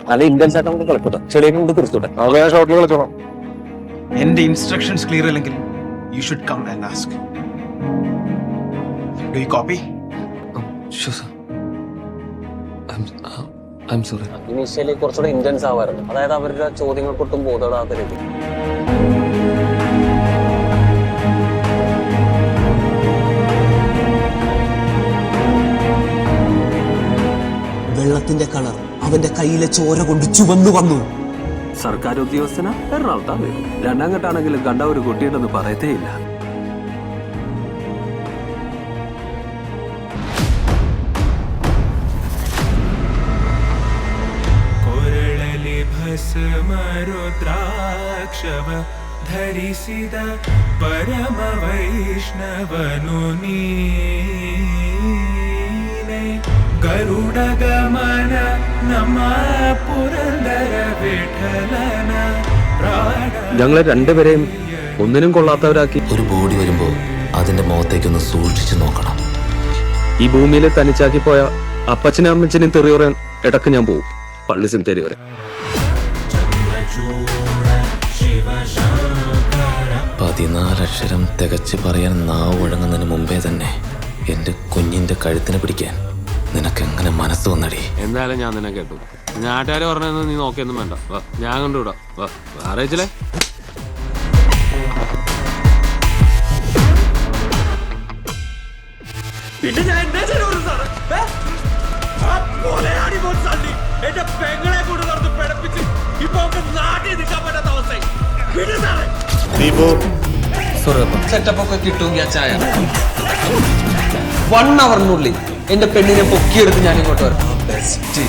നല്ല ഇന്ത്യൻസ് ആയിട്ട് നമുക്ക് കളിക്കട്ടെ, ചെടിയൊക്കെ കൊണ്ട് തീർത്തോട്ടെ. ഷോട്ടിൽ കളിച്ചോളാം. എന്റെ ഇൻസ്ട്രക്ഷൻസ് ക്ലിയർ അല്ലെങ്കിൽ you should come and ask. Do you copy? Sure, sir. I'm sorry. Initially കുറച്ചുകൂടെ ഇന്റൻസ് ആവാറുണ്ട്, അതായത് അവരുടെ ചോദ്യങ്ങൾക്കൊട്ടും ബോധപ്പെടാത്ത രീതി. വെള്ളത്തിന്റെ കളർ അവന്റെ കയ്യിലെ ചോര കൊണ്ട് ചുവന്നു വന്നു. സർക്കാർ ഉദ്യോഗസ്ഥന എറണാകുളത്താ വരും. രണ്ടാം ഘട്ടാണെങ്കിലും കണ്ട ഒരു കുട്ടിയുണ്ടെന്ന് പറയത്തേ ഇല്ല. ಭಸ್ಮರುದ್ರಾಕ್ಷವ ಧರಿಸಿದ ಪರಮ ವೈಷ್ಣವನು ನೀನೆ. ಗರುಡ ಗಮನ ನಮ್ಮ ಪುರಂದರ ವಿಠಲನ ಪ್ರಾಣ. ഞങ്ങളെ രണ്ടുപേരെയും ഒന്നിനും കൊള്ളാത്തവരാക്കി. ഒരു ബോഡി വരുമ്പോ അതിന്റെ മുഖത്തേക്കൊന്ന് സൂക്ഷിച്ചു നോക്കണം. ഈ ഭൂമിയിൽ തനിച്ചാക്കി പോയ അപ്പച്ചനും അമ്മച്ചനും തെറി പറയാൻ ഇടക്ക് ഞാൻ പോകും, പള്ളി സെമിത്തേരി വരെ. 14 അക്ഷരം തികച്ച് പറയാൻ നാവ് ഒഴങ്ങുന്നതിന് മുമ്പേ തന്നെ എന്റെ കുഞ്ഞിന്റെ കഴുത്തിന് പിടിക്കാൻ നിനക്കെങ്ങനെ മനസ്സ് വന്നടി? എന്തായാലും ഞാൻ നിന്നെ കേട്ടു. നാട്ടുകാരെ പറഞ്ഞൊന്നും നീ നോക്കിയൊന്നും വേണ്ട, ഞാൻ കണ്ടുവിടാം. അറിയിച്ചില്ലേ? പിന്നെ ഞാൻ എന്താ ചെയ്യുന്നത് സാറേ? എന്റെ പെങ്ങളെ കൂടെ നടന്ന് പിഴപ്പിച്ച് ഇപ്പൊ നാട്ടിൽ നിൽക്കാൻ പറ്റാത്ത അവസ്ഥ. സെറ്റപ്പ് ഒക്കെ കിട്ടുമെങ്കിൽ ചായ 1 അവറിനുള്ളിൽ എന്റെ പെണ്ണിനെ പൊക്കിയെടുത്ത് ഞാൻ ഇങ്ങോട്ട് വരാം. ബെസ്റ്റ്.